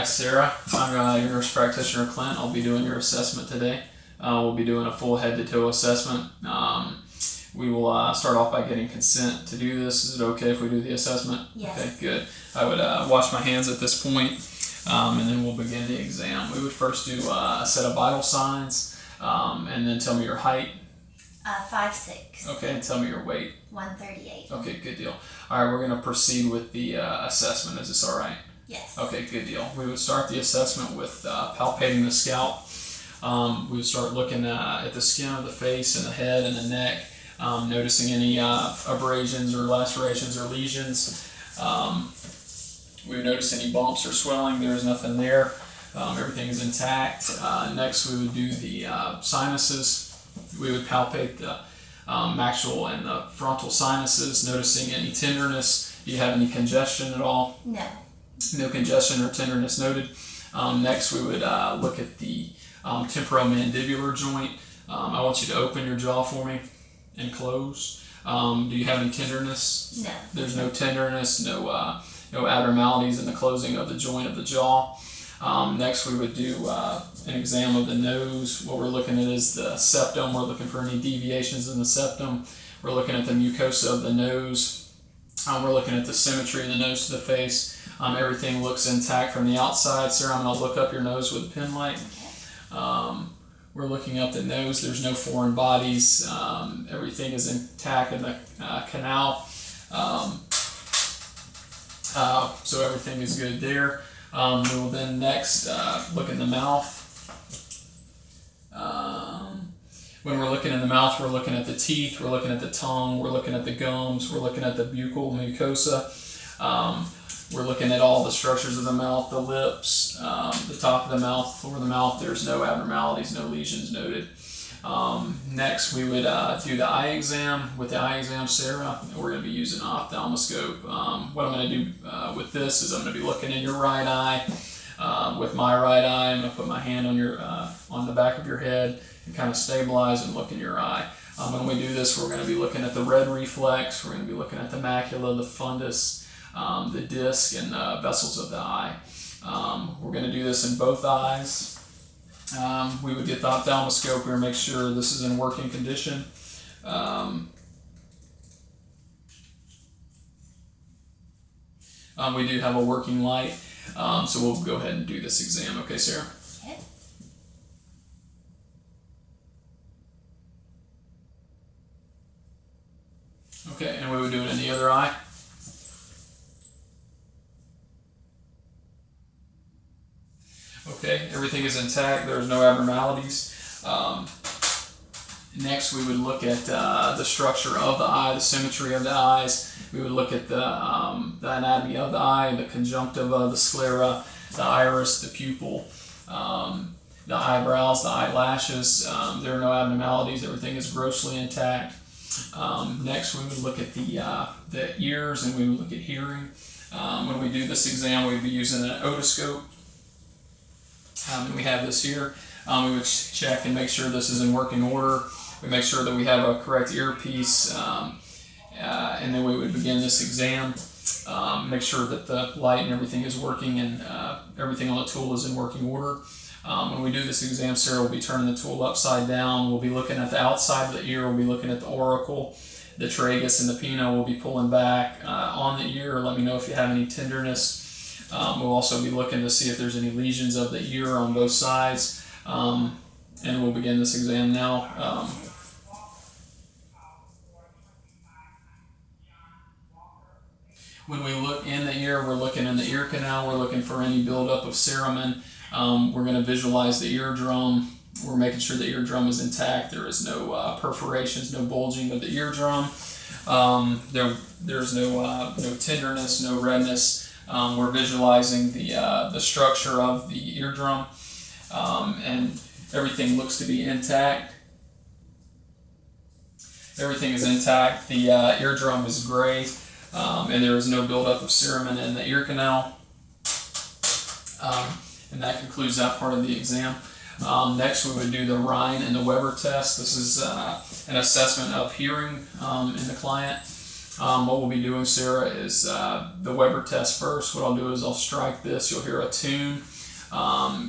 Hi Sarah, I'm your nurse practitioner Clint. I'll be doing your assessment today. We'll be doing a full head to toe assessment. We will start off by getting consent to do this. Is it okay if we do the assessment? Yes. Okay, good. I would wash my hands at this point, and then we'll begin the exam. We would first do a set of vital signs, and then tell me your height. 5'6". Okay, and tell me your weight. 138. Okay, good deal. All right, we're going to proceed with the assessment. Is this all right? Yes. Okay, good deal. We would start the assessment with palpating the scalp. We would start looking at the skin of the face and the head and the neck, noticing any abrasions or lacerations or lesions. We would notice any bumps or swelling. There's nothing there. Everything is intact. Next, we would do the sinuses. We would palpate the maxillary and the frontal sinuses, noticing any tenderness. Do you have any congestion at all? No. No congestion or tenderness noted. Next, we would look at the temporomandibular joint. I want you to open your jaw for me and close. Do you have any tenderness? No. There's no tenderness, no abnormalities in the closing of the joint of the jaw. Next, we would do an exam of the nose. What we're looking at is the septum. We're looking for any deviations in the septum. We're looking at the mucosa of the nose. We're looking at the symmetry of the nose to the face. Everything looks intact from the outside. Sarah, I'm going to look up your nose with a pen light. Okay. We're looking up the nose. There's no foreign bodies. Everything is intact in the canal. So everything is good there. We will then next look in the mouth. When we're looking in the mouth, we're looking at the teeth, we're looking at the tongue, we're looking at the gums, we're looking at the buccal mucosa. We're looking at all the structures of the mouth, the lips, the top of the mouth, floor of the mouth. There's no abnormalities, no lesions noted. Next, we would do the eye exam. With the eye exam, Sarah, we're going to be using an ophthalmoscope. What I'm going to do with this is I'm going to be looking in your right eye. With my right eye, I'm going to put my hand on the back of your head and kind of stabilize and look in your eye. When we do this, we're going to be looking at the red reflex. We're going to be looking at the macula, the fundus, the disc, and vessels of the eye. We're going to do this in both eyes. We would get the ophthalmoscope here and make sure this is in working condition. We do have a working light, so we'll go ahead and do this exam. Okay, Sarah? Okay. Okay, and we would do it in the other eye. Okay, everything is intact. There's no abnormalities. Next, we would look at the structure of the eye, the symmetry of the eyes. We would look at the anatomy of the eye, the conjunctiva, the sclera, the iris, the pupil, the eyebrows, the eyelashes. There are no abnormalities. Everything is grossly intact. Next, we would look at the ears, and we would look at hearing. When we do this exam, we'd be using an otoscope. And we have this here. We would check and make sure this is in working order. We make sure that we have a correct earpiece, and then we would begin this exam. Make sure that the light and everything is working and everything on the tool is in working order. When we do this exam, Sarah will be turning the tool upside down. We'll be looking at the outside of the ear. We'll be looking at the auricle, the tragus, and the pinna. We'll be pulling back on the ear. Let me know if you have any tenderness. We'll also be looking to see if there's any lesions of the ear on both sides. And we'll begin this exam now. When we look in the ear, we're looking in the ear canal. We're looking for any buildup of cerumen. We're going to visualize the eardrum. We're making sure the eardrum is intact. There is no perforations, no bulging of the eardrum. There's no tenderness, no redness. We're visualizing the structure of the eardrum, and everything looks to be intact. Everything is intact. The eardrum is gray, and there is no buildup of cerumen in the ear canal. And that concludes that part of the exam. Next, we would do the Rhine and the Weber test. This is an assessment of hearing in the client. What we'll be doing, Sarah, is the Weber test first. What I'll do is I'll strike this. You'll hear a tune.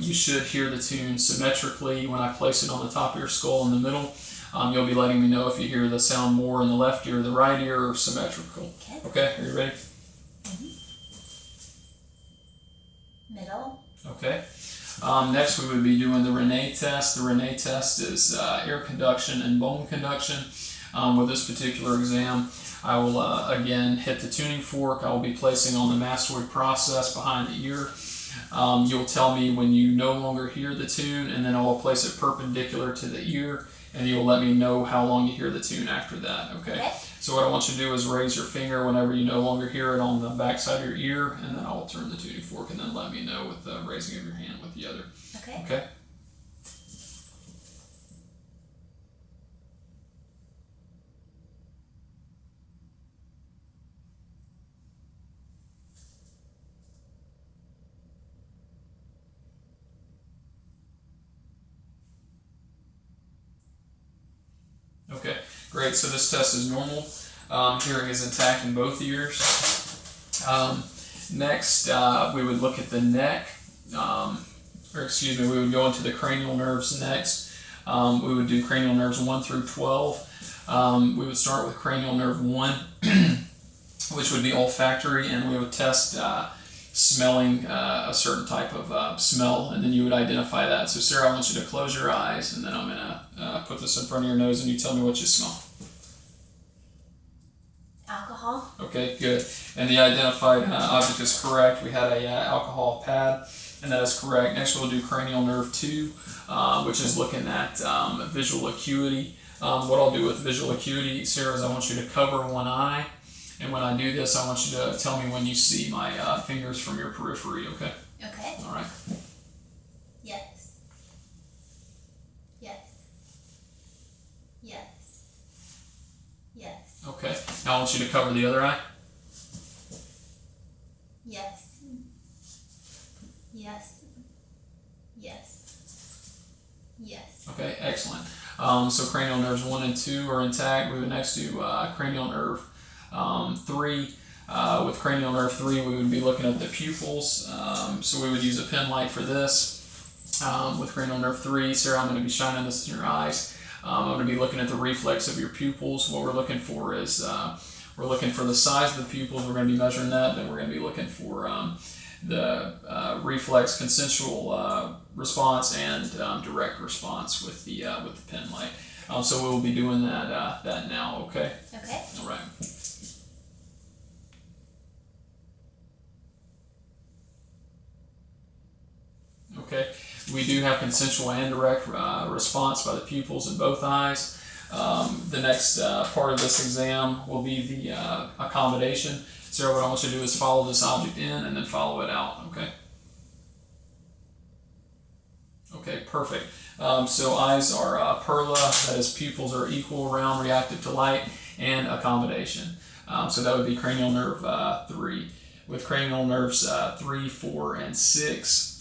You should hear the tune symmetrically when I place it on the top of your skull in the middle. You'll be letting me know if you hear the sound more in the left ear or the right ear or symmetrical. Okay, are you ready? Middle. Okay. Next, we would be doing the Rene test. The Rene test is air conduction and bone conduction. With this particular exam, I will again hit the tuning fork. I will be placing on the mastoid process behind the ear. You'll tell me when you no longer hear the tune, and then I will place it perpendicular to the ear, and you'll let me know how long you hear the tune after that. Okay? So what I want you to do is raise your finger whenever you no longer hear it on the back side of your ear, and then I will turn the tuning fork, and then let me know with the raising of your hand with the other. Okay. Okay? Okay, great. So this test is normal. Hearing is intact in both ears. Next, we would look at the neck. We would go into the cranial nerves next. We would do cranial nerves 1 through 12. We would start with cranial nerve 1, which would be olfactory, and we would test smelling a certain type of smell, and then you would identify that. So Sarah, I want you to close your eyes, and then I'm going to put this in front of your nose, and you tell me what you smell. Alcohol. Okay, good. And the identified object is correct. We had a alcohol pad, and that is correct. Next, we'll do cranial nerve 2, which is looking at visual acuity. What I'll do with visual acuity, Sarah, is I want you to cover one eye. And when I do this, I want you to tell me when you see my fingers from your periphery, okay? Okay. All right. Yes. Yes. Yes. Yes. Okay. Now I want you to cover the other eye. Yes. Yes. Yes. Yes. Okay, excellent. So cranial nerves 1 and 2 are intact. We would next do cranial nerve 3. With cranial nerve 3, we would be looking at the pupils. So we would use a pen light for this. With cranial nerve 3, Sarah, I'm going to be shining this in your eyes. I'm going to be looking at the reflex of your pupils. What we're looking for is we're looking for the size of the pupils. We're going to be measuring that. Then we're going to be looking for the reflex, consensual response, and direct response with the pen light. So we will be doing that now. Okay. Okay. All right. Okay, we do have consensual and direct response by the pupils in both eyes. The next part of this exam will be the accommodation. Sarah, what I want you to do is follow this object in and then follow it out, okay? Okay, perfect. So eyes are perla, that is pupils are equal, round, reactive to light, and accommodation. So that would be cranial nerve 3. With cranial nerves 3, 4, and 6,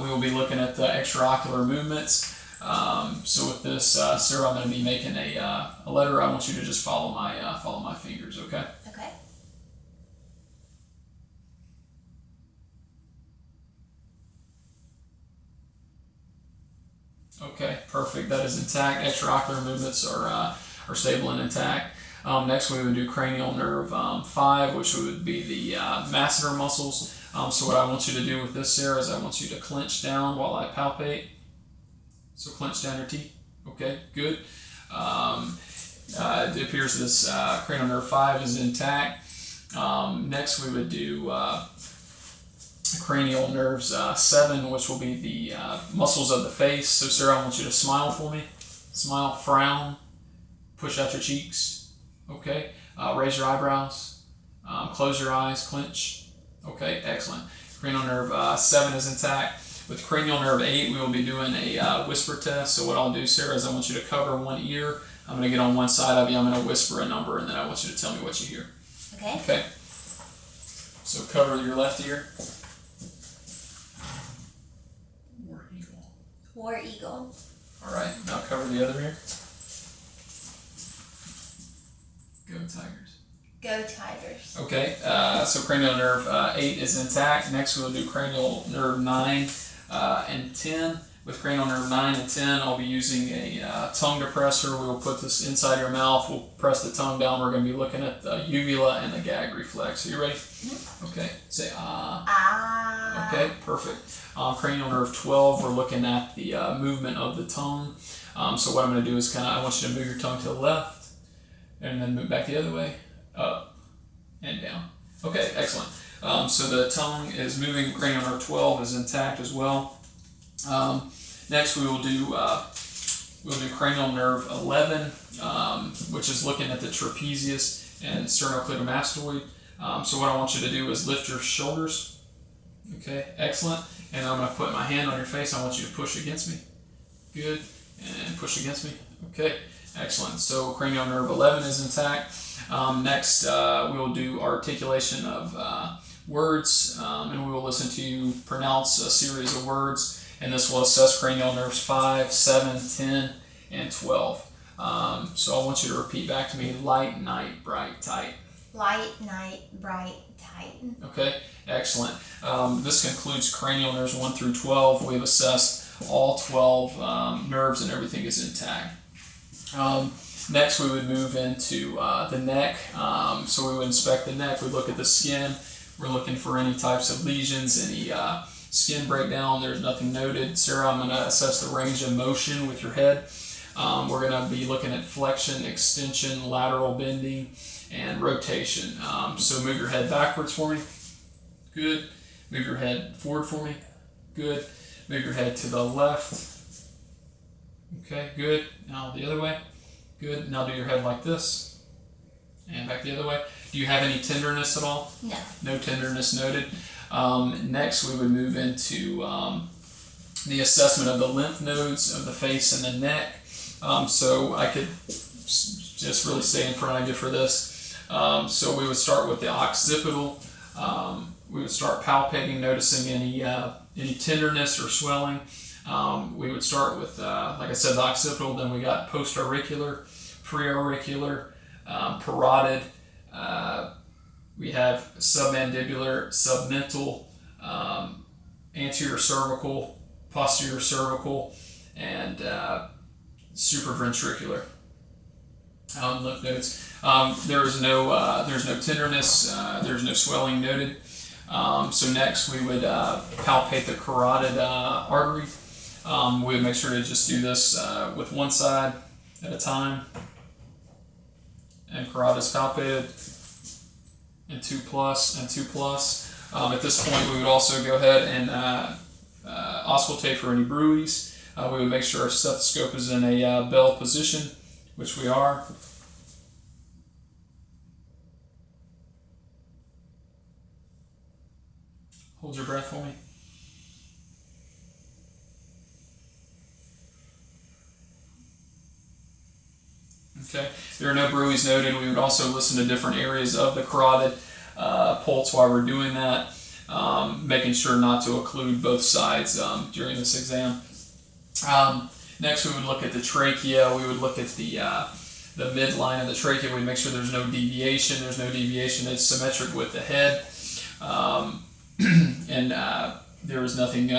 we will be looking at the extraocular movements. So with this, Sarah, I'm going to be making a letter. I want you to just follow my fingers, okay? Okay. Okay, perfect. That is intact. Extraocular movements are stable and intact. Next, we would do cranial nerve 5, which would be the masseter muscles. So what I want you to do with this, Sarah, is I want you to clench down while I palpate. So clench down your teeth. Okay, good. It appears this cranial nerve 5 is intact. Next, we would do cranial nerves 7, which will be the muscles of the face. So Sarah, I want you to smile for me. Smile, frown, push out your cheeks. Okay, raise your eyebrows, close your eyes, clench. Okay, excellent. Cranial nerve 7 is intact. With cranial nerve 8, we will be doing a whisper test. So what I'll do, Sarah, is I want you to cover one ear. I'm going to get on one side of you. I'm going to whisper a number, and then I want you to tell me what you hear. Okay. Okay. So cover your left ear. War eagle. War eagle. All right. Now cover the other ear. Go Tigers. Go Tigers. Okay, so cranial nerve 8 is intact. Next we'll do cranial nerve 9 and 10. With cranial nerve 9 and 10, I'll be using a tongue depressor. We will put this inside your mouth. We'll press the tongue down. We're going to be looking at the uvula and the gag reflex. Are you ready? Okay, say ah. Ah. Okay, perfect. Cranial nerve 12, we're looking at the movement of the tongue. So what I'm going to do is I want you to move your tongue to the left and then move back the other way, up and down. Okay, excellent. So the tongue is moving. Cranial nerve 12 is intact as well. Next we will do cranial nerve 11, which is looking at the trapezius and sternocleidomastoid. So what I want you to do is lift your shoulders. Okay, excellent. And I'm going to put my hand on your face. I want you to push against me. Good. And push against me. Okay, excellent. So cranial nerve 11 is intact. Next, we will do articulation of words, and we will listen to you pronounce a series of words. And this will assess cranial nerves 5, 7, 10, and 12. So I want you to repeat back to me: light, night, bright, tight. Light, night, bright, tight. Okay, excellent. This concludes cranial nerves 1 through 12. We've assessed all 12 nerves and everything is intact. Next we would move into the neck. So we would inspect the neck. We look at the skin. We're looking for any types of lesions, any skin breakdown. There's nothing noted. Sarah, I'm going to assess the range of motion with your head. We're going to be looking at flexion, extension, lateral bending, and rotation. So move your head backwards for me. Good. Move your head forward for me. Good. Move your head to the left. Okay, good. Now the other way. Good. Now do your head like this. And back the other way. Do you have any tenderness at all? No. No tenderness noted. Next we would move into the assessment of the lymph nodes of the face and the neck. So I could just really stay in front of you for this. So we would start with the occipital. We would start palpating, noticing any tenderness or swelling. We would start with, like I said, the occipital. Then we got post-auricular, pre-auricular, parotid. We have submandibular, submental, anterior cervical, posterior cervical, and supraventricular lymph nodes. There's no tenderness. There's no swelling noted. So next we would palpate the carotid artery. We would make sure to just do this with one side at a time. And carotid is palpated. And 2 plus, and 2 plus. At this point, we would also go ahead and auscultate for any bruits. We would make sure our stethoscope is in a bell position, which we are. Hold your breath for me. Okay, there are no bruits noted. We would also listen to different areas of the carotid pulse while we're doing that, making sure not to occlude both sides during this exam. Next, we would look at the trachea. We would look at the midline of the trachea. We'd make sure there's no deviation. There's no deviation. It's symmetric with the head, and there was nothing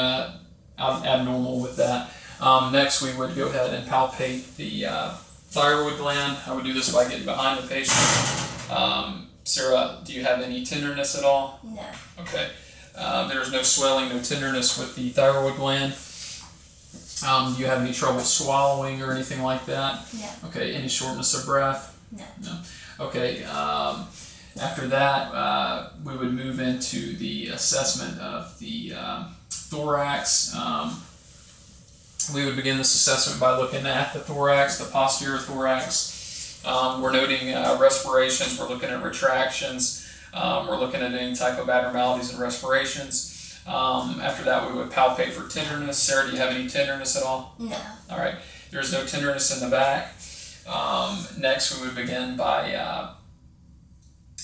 abnormal with that. Next, we would go ahead and palpate the thyroid gland. I would do this by getting behind the patient. Sarah, do you have any tenderness at all? No. Okay. There's no swelling, no tenderness with the thyroid gland. Do you have any trouble swallowing or anything like that? No. Okay. Any shortness of breath? No. No. Okay. After that, we would move into the assessment of the thorax. We would begin this assessment by looking at the thorax, the posterior thorax. We're noting respirations. We're looking at retractions. We're looking at any type of abnormalities in respirations. After that, we would palpate for tenderness. Sarah, do you have any tenderness at all? No. All right. There's no tenderness in the back. Next, we would begin by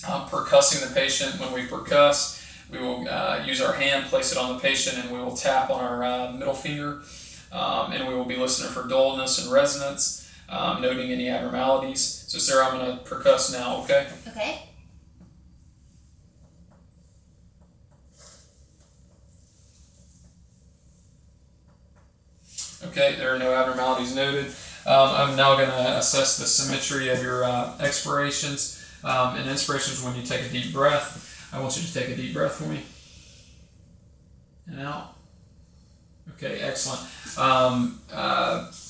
percussing the patient. When we percuss, we will use our hand, place it on the patient, and we will tap on our middle finger. And we will be listening for dullness and resonance, noting any abnormalities. So Sarah, I'm going to percuss now, okay? Okay. Okay, there are no abnormalities noted. I'm now going to assess the symmetry of your expirations and inspirations when you take a deep breath. I want you to take a deep breath for me. And out. Okay, excellent.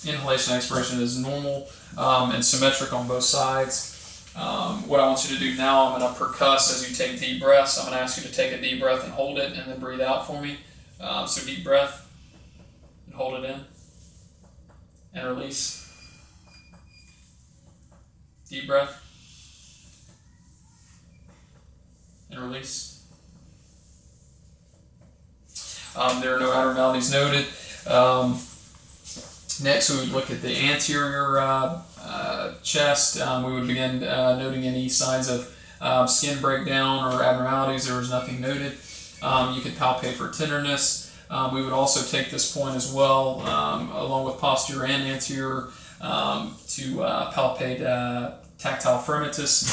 Inhalation and expiration is normal and symmetric on both sides. What I want you to do now, I'm going to percuss as you take deep breaths. I'm going to ask you to take a deep breath and hold it and then breathe out for me. So deep breath and hold it in and release. Deep breath and release. There are no abnormalities noted. Next, we would look at the anterior chest. We would begin noting any signs of skin breakdown or abnormalities. There was nothing noted. You could palpate for tenderness. We would also take this point as well, along with posterior and anterior, to palpate tactile firmitus.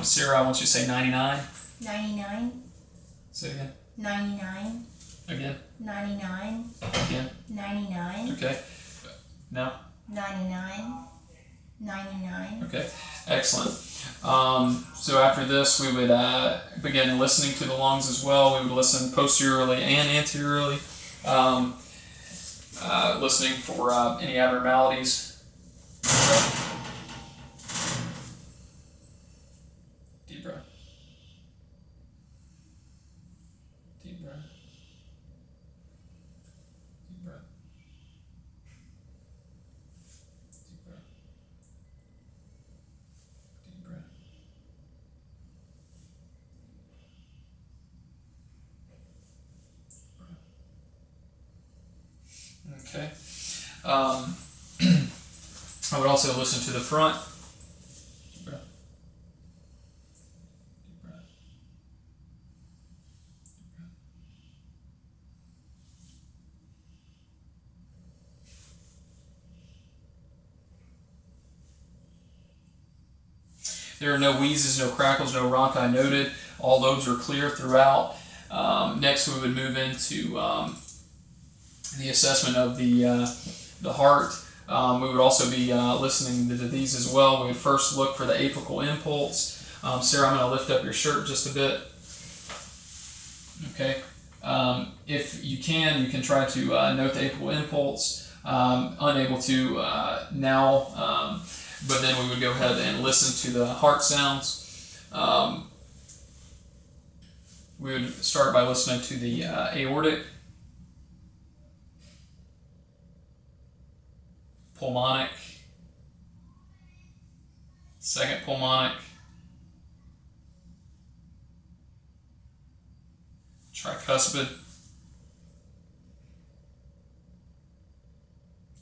Sarah, I want you to say 99. 99. Say it again. 99. Again. 99. Again. 99. Okay. Now. 99. 99. Okay. Excellent. So after this, we would begin listening to the lungs as well. We would listen posteriorly and anteriorly, listening for any abnormalities. Deep breath. Deep breath. Deep breath. Deep breath. Deep breath. Okay. I would also listen to the front. Deep breath. Deep breath. There are no wheezes, no crackles, no rhonchi noted. All lobes are clear throughout. Next, we would move into the assessment of the heart. We would also be listening to these as well. We would first look for the apical impulse. Sarah, I'm going to lift up your shirt just a bit. Okay. If you can try to note the apical impulse. Unable to now, but then we would go ahead and listen to the heart sounds. We would start by listening to the aortic, pulmonic, second pulmonic, tricuspid,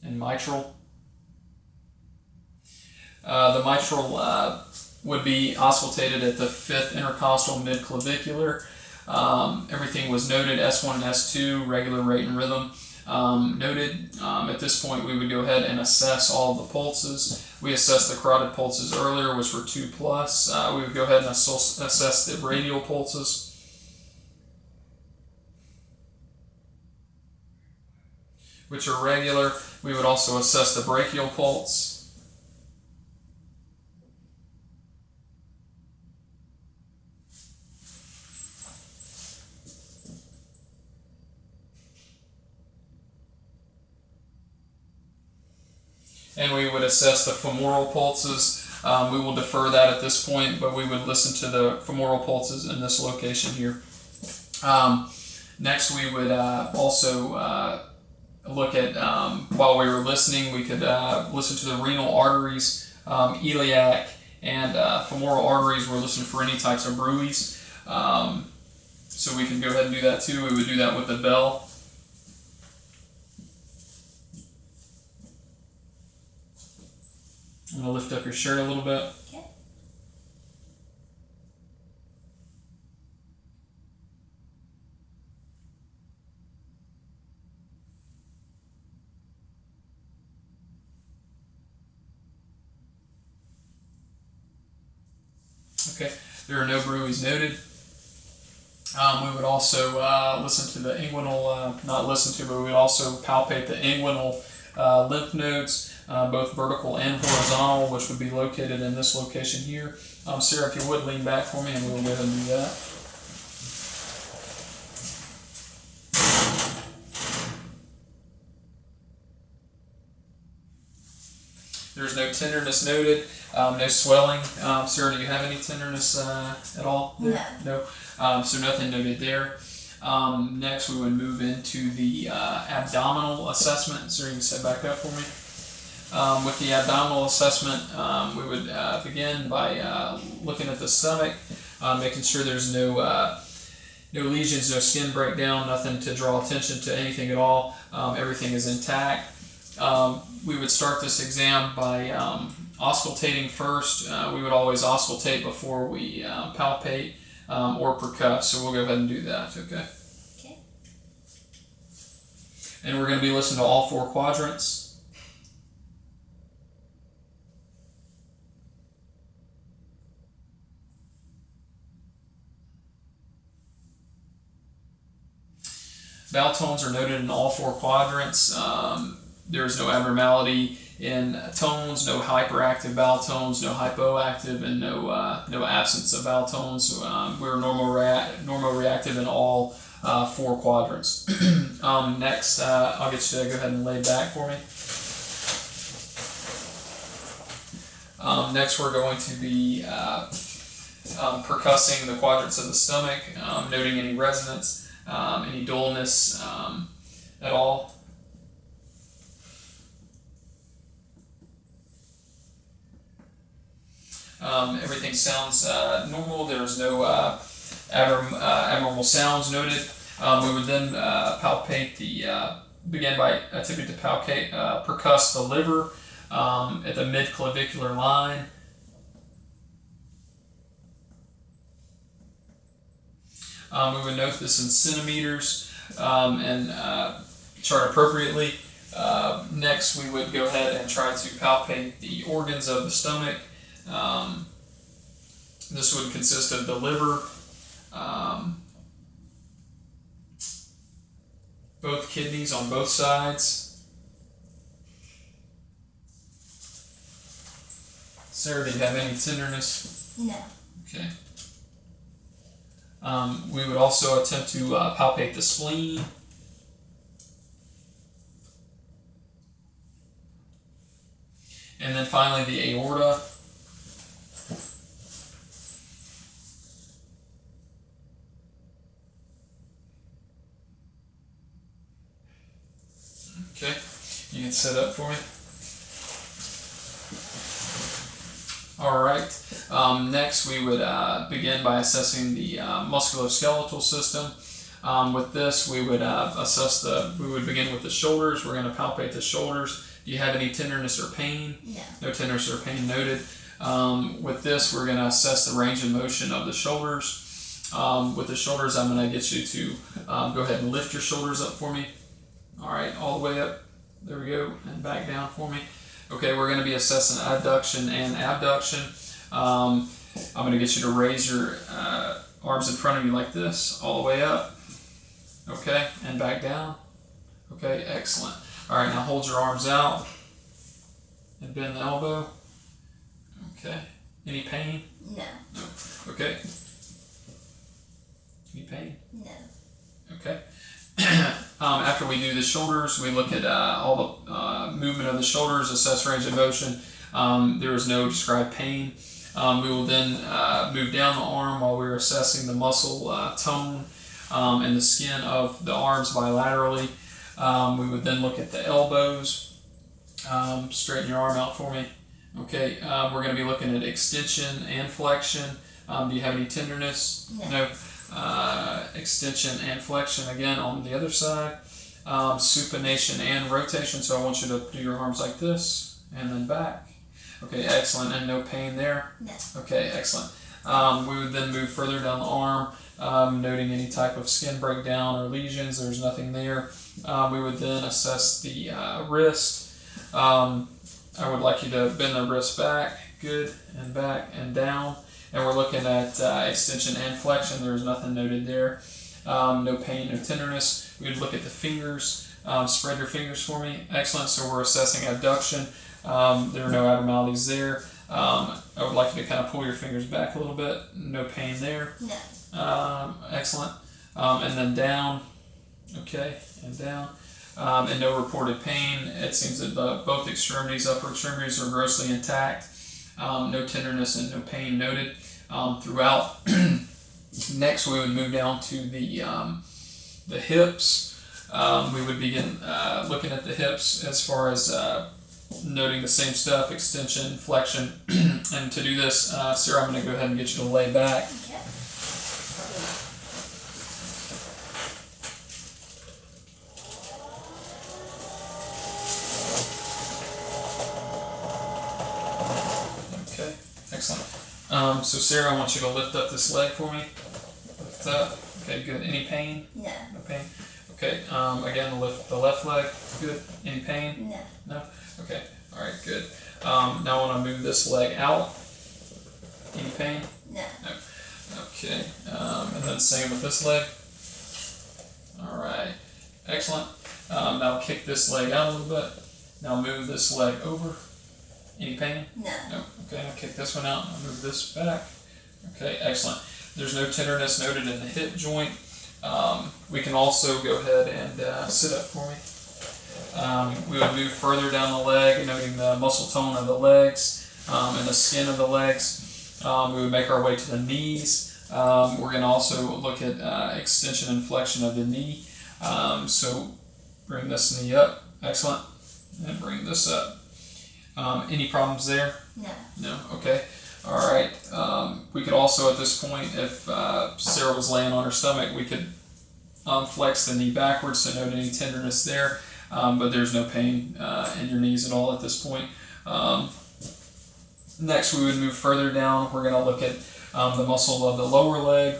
and mitral. The mitral would be auscultated at the fifth intercostal midclavicular. Everything was noted, S1 and S2, regular rate and rhythm. Noted. At this point, we would go ahead and assess all of the pulses. We assessed the carotid pulses earlier, which were 2+. We would go ahead and assess the radial pulses. Which are regular. We would also assess the brachial pulse. And we would assess the femoral pulses. We will defer that at this point, but we would listen to the femoral pulses in this location here. Next, we would also look at, while we were listening, we could listen to the renal arteries, iliac, and femoral arteries. We're listening for any types of bruits. So we can go ahead and do that too. We would do that with the bell. I'm going to lift up your shirt a little bit. Okay. Okay, there are no bruits noted. We would also listen to the inguinal, not listen to, but we would also palpate the inguinal lymph nodes, both vertical and horizontal, which would be located in this location here. Sarah, if you would lean back for me, and we'll go ahead and do that. There's no tenderness noted, no swelling. Sarah, do you have any tenderness at all there? No. So nothing noted there. Next, we would move into the abdominal assessment. So you can sit back up for me. With the abdominal assessment, we would begin by looking at the stomach, making sure there's no lesions, no skin breakdown, nothing to draw attention to anything at all. Everything is intact. We would start this exam by auscultating first. We would always auscultate before we palpate or percuss, so we'll go ahead and do that, okay? Okay. And we're going to be listening to all 4 quadrants. Vowel tones are noted in all 4 quadrants. There's no abnormality in tones, no hyperactive vowel tones, no hypoactive, and no absence of vowel tones. We're normal reactive in all 4 quadrants. Next, I'll get you to go ahead and lay back for me. Next, we're going to be percussing the quadrants of the stomach, noting any resonance, any dullness at all. Everything sounds normal. There's no abnormal sounds noted. We would then palpate begin by attempting to percuss the liver at the mid-clavicular line. We would note this in centimeters and chart appropriately. Next, we would go ahead and try to palpate the organs of the stomach. This would consist of the liver, both kidneys on both sides. Sarah, do you have any tenderness? No. Okay. We would also attempt to palpate the spleen. And then finally the aorta. Okay, you can sit up for me. All right. Next, we would begin by assessing the musculoskeletal system. With this, we would we would begin with the shoulders. We're going to palpate the shoulders. Do you have any tenderness or pain? No. No tenderness or pain noted. With this, we're going to assess the range of motion of the shoulders. With the shoulders, I'm going to get you to go ahead and lift your shoulders up for me. All right, all the way up. There we go, and back down for me. Okay, we're going to be assessing adduction and abduction. I'm going to get you to raise your arms in front of you like this, all the way up. Okay, and back down. Okay, excellent. All right, now hold your arms out and bend the elbow. Okay, any pain? No. No. Okay. Any pain? No. Okay. After we do the shoulders, we look at all the movement of the shoulders, assess range of motion. There is no described pain. We will then move down the arm while we're assessing the muscle tone and the skin of the arms bilaterally. We would then look at the elbows. Straighten your arm out for me. Okay, we're going to be looking at extension and flexion. Do you have any tenderness? No. Extension and flexion again on the other side. Supination and rotation. So I want you to do your arms like this and then back. Okay, excellent. And no pain there? No. Okay, excellent. We would then move further down the arm, noting any type of skin breakdown or lesions. There's nothing there. We would then assess the wrist. I would like you to bend the wrist back, good, and back and down. And we're looking at extension and flexion. There's nothing noted there. No pain, no tenderness. We would look at the fingers. Spread your fingers for me. Excellent. So we're assessing abduction. There are no abnormalities there. I would like you to kind of pull your fingers back a little bit. No pain there. No. Excellent. And then down. Okay, and down. And no reported pain. It seems that both extremities, upper extremities, are grossly intact. No tenderness and no pain noted throughout. Next, we would move down to the hips. We would begin looking at the hips as far as noting the same stuff: extension, flexion. And to do this, Sarah, I'm going to go ahead and get you to lay back. Okay. Okay, excellent. So Sarah, I want you to lift up this leg for me. Lift up. Okay, good. Any pain? No. No pain. Okay. Again, lift the left leg. Good. Any pain? No. No. Okay. All right. Good. Now I want to move this leg out. Any pain? No. No. Okay. And then same with this leg. All right. Excellent. Now kick this leg out a little bit. Now move this leg over. Any pain? No. No. Okay, I'll kick this one out and I'll move this back. Okay, excellent. There's no tenderness noted in the hip joint. We can also go ahead and sit up for me. We would move further down the leg, noting the muscle tone of the legs and the skin of the legs. We would make our way to the knees. We're going to also look at extension and flexion of the knee. So bring this knee up. Excellent. And bring this up. Any problems there? No. No? Okay. All right. We could also, at this point, if Sarah was laying on her stomach, we could flex the knee backwards, so note any tenderness there, but there's no pain in your knees at all at this point. Next, we would move further down. We're going to look at the muscle of the lower leg.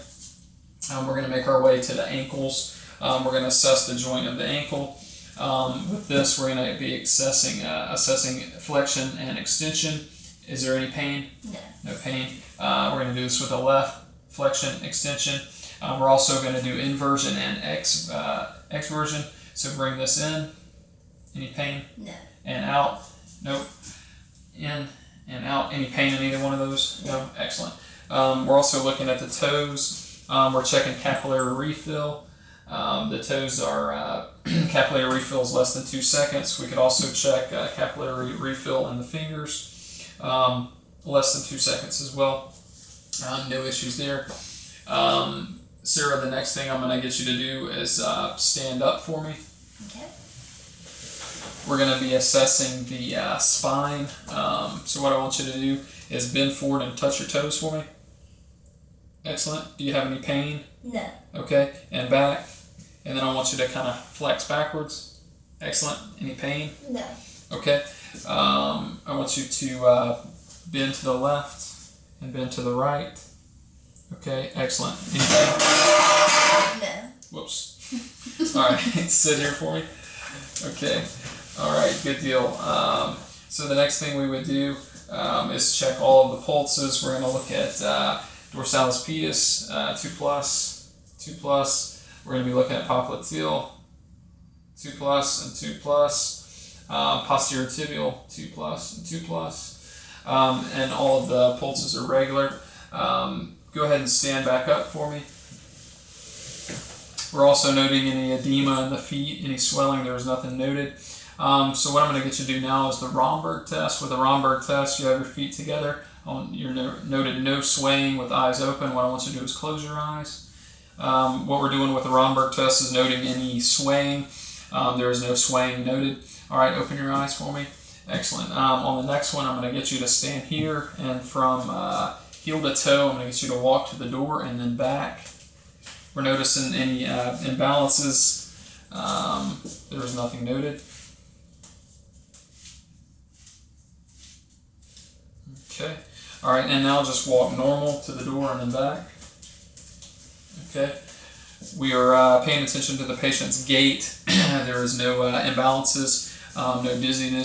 We're going to make our way to the ankles. We're going to assess the joint of the ankle. With this, we're going to be assessing flexion and extension. Is there any pain? No. No pain. We're going to do this with the left, flexion, extension. We're also going to do inversion and exversion. So bring this in. Any pain? No. And out? Nope. In and out. Any pain in either one of those? No. Excellent. We're also looking at the toes. We're checking capillary refill. The toes are capillary refill is less than 2 seconds. We could also check capillary refill in the fingers, less than 2 seconds as well. No issues there. Sarah, the next thing I'm going to get you to do is stand up for me. Okay. We're going to be assessing the spine. So what I want you to do is bend forward and touch your toes for me. Excellent. Do you have any pain? No. Okay. And back. And then I want you to kind of flex backwards. Excellent. Any pain? No. Okay. I want you to bend to the left and bend to the right. Okay. Excellent. Any pain? No. Whoops. All right. Sit here for me. Okay. All right. Good deal. So the next thing we would do is check all of the pulses. We're going to look at dorsalis pedis, 2+, 2+. We're going to be looking at popliteal, 2+ and 2+, posterior tibial, 2+ and 2+, and all of the pulses are regular. Go ahead and stand back up for me. We're also noting any edema in the feet, any swelling. There was nothing noted. So what I'm going to get you to do now is the Romberg test. With the Romberg test, you have your feet together. You're noted no swaying with eyes open. What I want you to do is close your eyes. What we're doing with the Romberg test is noting any swaying. There is no swaying noted. All right, open your eyes for me. Excellent. On the next one, I'm going to get you to stand here, and from heel to toe, I'm going to get you to walk to the door and then back. We're noticing any imbalances. There was nothing noted. Okay. All right, and now just walk normal to the door and then back. Okay. We are paying attention to the patient's gait. There is no imbalances, no dizziness,